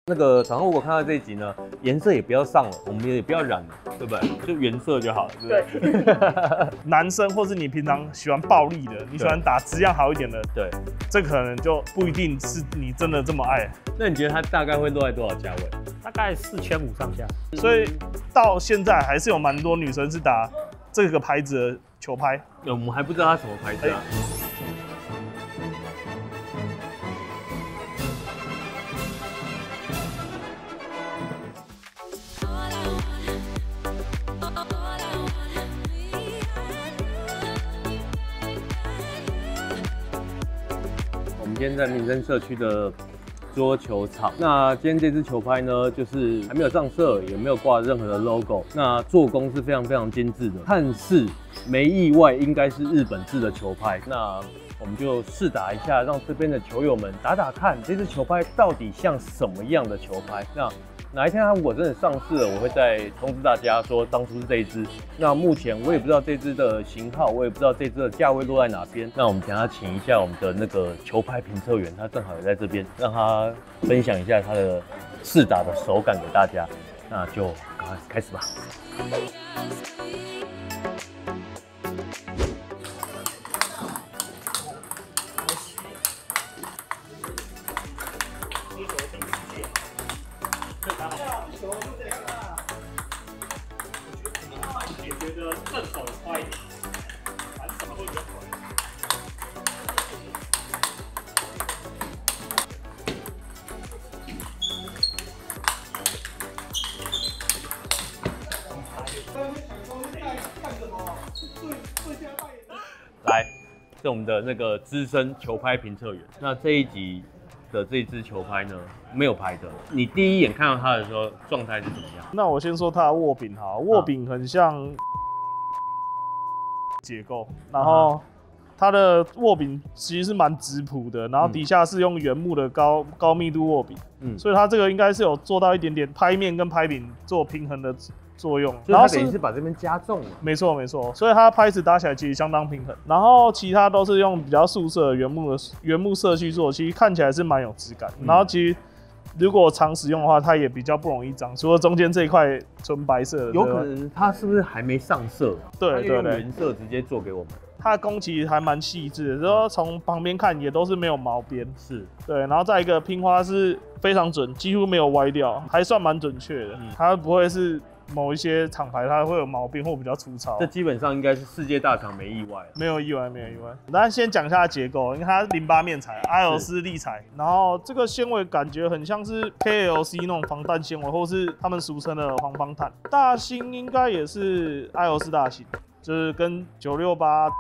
那个场后如果看到这一集呢，颜色也不要上了，我们也不要染了，对不对？就原色就好了，对不对？男生或是你平常喜欢暴力的，你喜欢打质量好一点的，对，这可能就不一定是你真的这么爱。那你觉得它大概会落在多少价位？大概4500上下。所以到现在还是有蛮多女生是打这个牌子的球拍。我们还不知道它什么牌子啊。我们今天在民生社区的桌球场，那今天这支球拍呢，就是还没有上色，也没有挂任何的 logo， 那做工是非常精致的，看似没意外应该是日本制的球拍。那我们就试打一下，让这边的球友们打打看，这支球拍到底像什么样的球拍。那哪一天它如果真的上市了，我会再通知大家说当初是这一支。那目前我也不知道这支的型号，我也不知道这支的价位落在哪边。那我们等一下请一下我们的那个球拍评测员，他正好也在这边，让他分享一下他的试打的手感给大家。那就赶快开始吧。你觉得正手快一点，反手会比较快。来，是我们的那个资深球拍评测员。那这一集的这支球拍呢，没有牌的。你第一眼看到它的时候，状态是怎么样？那我先说它的握柄哈，握柄很像结构，然后它的握柄其实是蛮质朴的，然后底下是用原木的高密度握柄，所以它这个应该是有做到一点点拍面跟拍柄做平衡的作用，然后等于是把这边加重了。没错，所以它拍子打起来其实相当平衡。然后其他都是用比较素色的原木色去做，其实看起来是蛮有质感。然后其实如果常使用的话，它也比较不容易脏，除了中间这一块纯白色的。有可能它是不是还没上色？对，用原色直接做给我们。它的工其实还蛮细致的，然后从旁边看也都是没有毛边。是，对，然后再一个拼花是非常准，几乎没有歪掉，还算蛮准确的。它不会是某一些厂牌它会有毛病或比较粗糙，这基本上应该是世界大厂没意外，没有意外。那先讲一下它结构，因为它是08面材，艾尔斯立材，然后这个纤维感觉很像是 KLC 那种防弹纤维，或是他们俗称的黄防弹。大芯应该也是艾尔斯大芯，就是跟968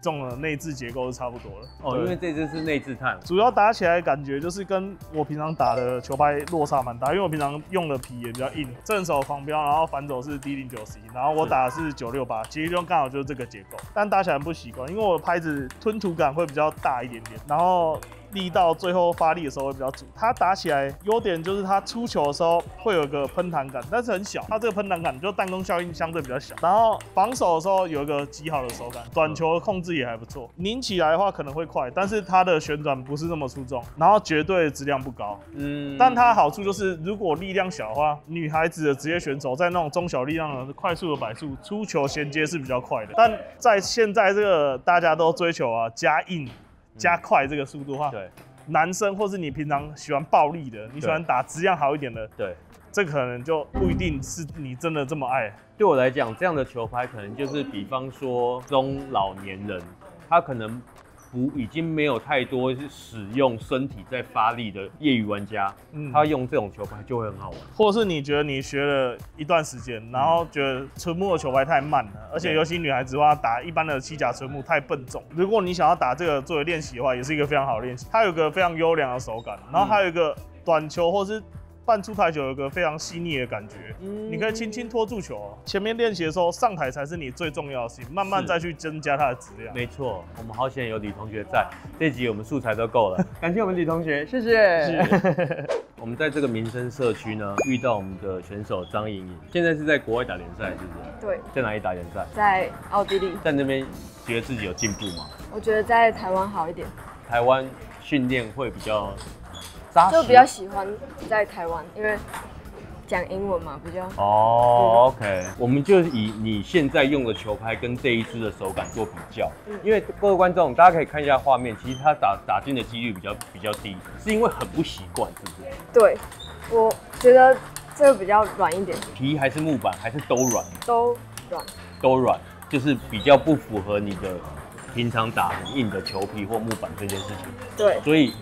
这种的内置结构是差不多的哦，因为这支是内置碳，主要打起来感觉就是跟我平常打的球拍落差蛮大，因为我平常用的皮也比较硬，正手狂飙，然后反手是 D09C， 然后我打的是968，其实就刚好就是这个结构，但打起来不习惯，因为我的拍子吞吐感会比较大一点点，然后力道最后发力的时候会比较足。它打起来优点就是它出球的时候会有一个喷弹感，但是很小，它这个喷弹感就弹弓效应相对比较小。然后防守的时候有一个极好的手感，短球的控制也还不错。拧起来的话可能会快，但是它的旋转不是那么出众，然后绝对质量不高。但它的好处就是如果力量小的话，女孩子的职业选手在那种中小力量的快速的摆速，出球衔接是比较快的。但在现在这个大家都追求加硬加快这个速度的话，对，男生或是你平常喜欢暴力的，你喜欢打质量好一点的，对，这可能就不一定是你真的这么爱。对我来讲，这样的球拍可能就是比方说中老年人，他可能已经没有太多使用身体在发力的业余玩家，他用这种球拍就会很好玩。或是你觉得你学了一段时间，然后觉得纯木的球拍太慢了，而且尤其女孩子的话，打一般的七甲纯木太笨重。如果你想要打这个作为练习的话，也是一个非常好的练习。它有个非常优良的手感，然后还有一个短球或是半出台球有个非常细腻的感觉，你可以轻轻拖住球。前面练习的时候，上台才是你最重要的事情，慢慢再去增加它的质量。没错，我们好险有李同学在，这集我们素材都够了，感谢我们李同学，谢谢。我们在这个民生社区呢，遇到我们的选手张莹莹，现在是在国外打联赛，是不是？对，在哪里打联赛？在奥地利。在那边觉得自己有进步吗？我觉得在台湾好一点。台湾训练会比较扎实就比较喜欢在台湾，因为讲英文嘛，比较。哦，OK，我们就以你现在用的球拍跟这一支的手感做比较，因为各位观众，大家可以看一下画面，其实它打进的几率比较低，是因为很不习惯，是不是？对，我觉得这个比较软一点，皮还是木板还是都软？都软。都软，就是比较不符合你的平常打很硬的球皮或木板这件事情。对，所以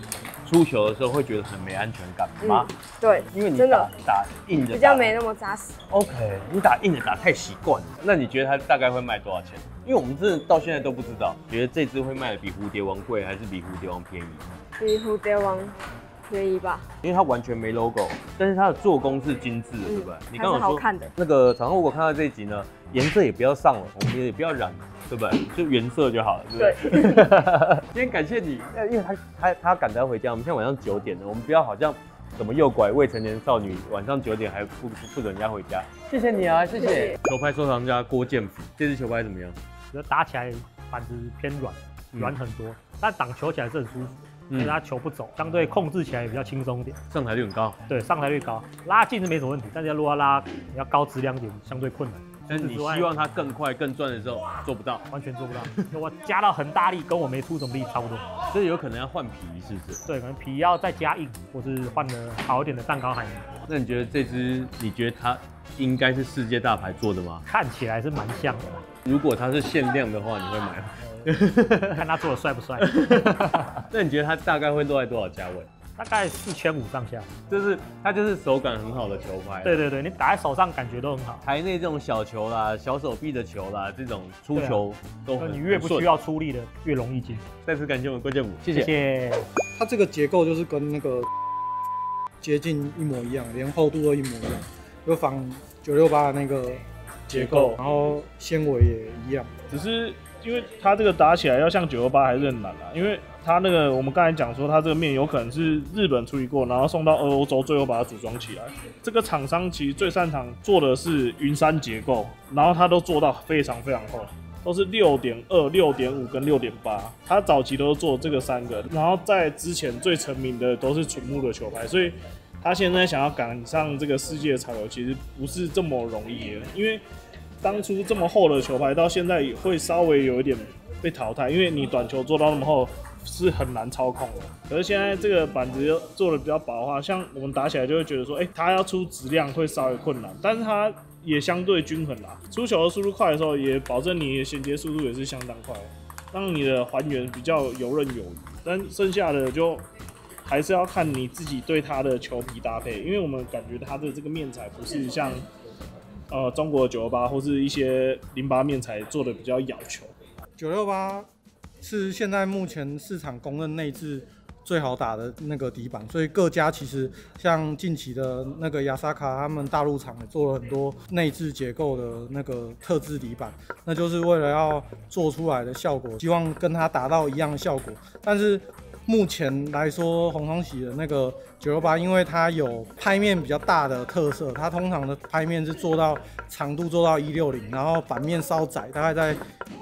出球的时候会觉得很没安全感吗？对，因为你真的打硬的比较没那么扎实。OK， 你打硬的打太习惯了，那你觉得它大概会卖多少钱？因为我们真的到现在都不知道，觉得这支会卖的比蝴蝶王贵还是比蝴蝶王便宜？比蝴蝶王便宜吧？因为它完全没 logo， 但是它的做工是精致的，对不对？你刚刚还是好看的。那个厂商如果看到这一集呢，颜色也不要上了，我们也不要染了，对不对？就原色就好了，对不对？今天感谢你，因为他赶着要回家，我们现在晚上9点了，我们不要好像怎么诱拐未成年少女，晚上9点还不准人家回家。谢谢你啊，谢谢。球拍收藏家郭建甫，这支球拍怎么样？觉得打起来板子偏软很多，但挡球起来是很舒服。因为它球不走，相对控制起来也比较轻松一点，上台率很高。对，上台率高，拉近是没什么问题，但是如果要拉你要高质量一点，相对困难。但是你希望它更快更转的时候做不到，完全做不到。我加到很大力，跟我没出什么力差不多。所以有可能要换皮，是不是？对，可能皮要再加硬，或是换的好一点的蛋糕海绵。那你觉得这支，你觉得它应该是世界大牌做的吗？看起来是蛮像的啦。如果它是限量的话，你会买吗？看他做的帅不帅。那你觉得它大概会落在多少价位？大概4500上下。它就是手感很好的球拍。对对对，你打在手上感觉都很好。台内这种小球啦、小手臂的球啦，这种出球都很你越不需要出力的，越容易进。再次感谢我们郭建甫，谢谢谢。它这个结构就是跟那个接近一模一样，连厚度都一模一样，就仿968的那个结构，然后纤维也一样。只是因为它这个打起来要像968还是很难啦，因为它那个我们刚才讲说，它这个面有可能是日本处理过，然后送到欧洲，最后把它组装起来。这个厂商其实最擅长做的是云杉结构，然后它都做到非常非常厚，都是6.2、6.5跟6.8。它早期都是做这个3个，然后在之前最成名的都是纯木的球拍，所以他现在想要赶上这个世界的潮流，其实不是这么容易的，因为当初这么厚的球拍，到现在也会稍微有一点被淘汰，因为你短球做到那么厚是很难操控的。可是现在这个板子做的比较薄的话，像我们打起来就会觉得说，它要出质量会稍微困难，但是它也相对均衡啦。出球的速度快的时候，也保证你的衔接速度也是相当快，让你的还原比较游刃有余。但剩下的就还是要看你自己对它的球皮搭配，因为我们感觉它的这个面材不是像中国的968或是一些08面材做的比较咬球。968是现在目前市场公认内置最好打的那个底板，所以各家其实像近期的那个亚萨卡，他们大陆厂也做了很多内置结构的那个特制底板，那就是为了要做出来的效果，希望跟它达到一样的效果。但是目前来说，红双喜的那个968，因为它有拍面比较大的特色，它通常的拍面是做到长度做到160，然后板面稍窄，大概在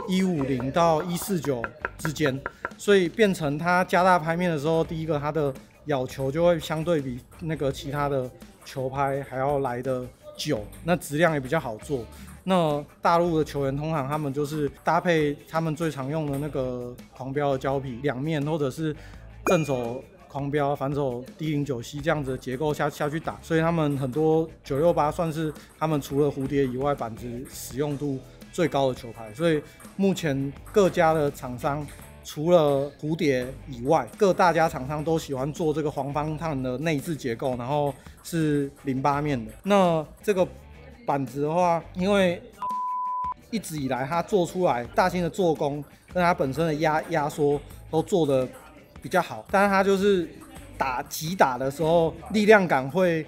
150到149之间，所以变成它加大拍面的时候，第一个它的咬球就会相对比那个其他的球拍还要来得久，那质量也比较好做。那大陆的球员通常他们就是搭配他们最常用的那个狂飙的胶皮两面，或者是正手狂飙、反手D09C 这样子的结构下去打，所以他们很多968算是他们除了蝴蝶以外板子使用度最高的球拍。所以目前各家的厂商除了蝴蝶以外，各大家厂商都喜欢做这个黄方碳的内置结构，然后是08面的。那这个板子的话，因为一直以来它做出来大兴的做工跟它本身的压缩都做的比较好，但是它就是击打的时候力量感会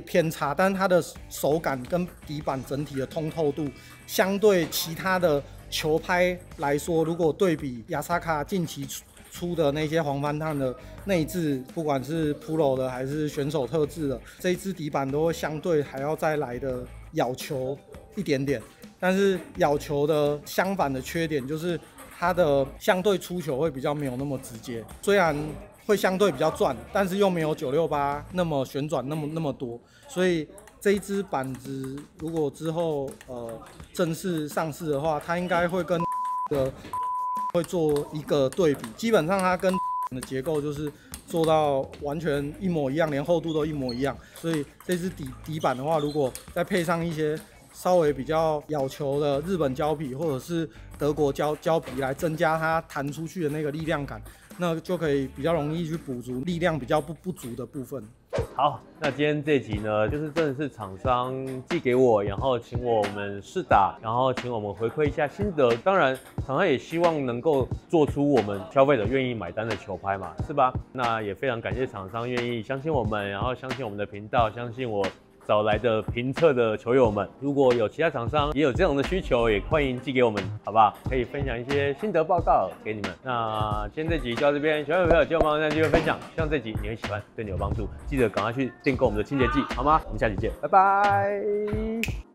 偏差，但是它的手感跟底板整体的通透度相对其他的球拍来说，如果对比亚萨卡近期出的那些黄帆碳的内置，不管是 Pro 的还是选手特制的，这一支底板都会相对还要再来的咬球一点点。但是咬球的相反的缺点就是它的相对出球会比较没有那么直接，虽然会相对比较赚，但是又没有968那么旋转那么多，所以这一支板子如果之后正式上市的话，它应该会跟的会做一个对比，基本上它跟的结构就是做到完全一模一样，连厚度都一模一样，所以这支底板的话，如果再配上一些稍微比较咬球的日本胶皮或者是德国胶皮来增加它弹出去的那个力量感，那就可以比较容易去补足力量比较不足的部分。好，那今天这集呢，就是真的是厂商寄给我，然后请我们试打，然后请我们回馈一下心得。当然，厂商也希望能够做出我们消费者愿意买单的球拍嘛，是吧？那也非常感谢厂商愿意相信我们，然后相信我们的频道，相信我找来的评测的球友们。如果有其他厂商也有这种的需求，也欢迎寄给我们，好不好？可以分享一些心得报告给你们。那今天这集就到这边，喜欢的朋友记得帮我按订阅分享，希望这集你会喜欢，对你有帮助。记得赶快去订购我们的清洁剂，好吗？我们下期见，拜拜。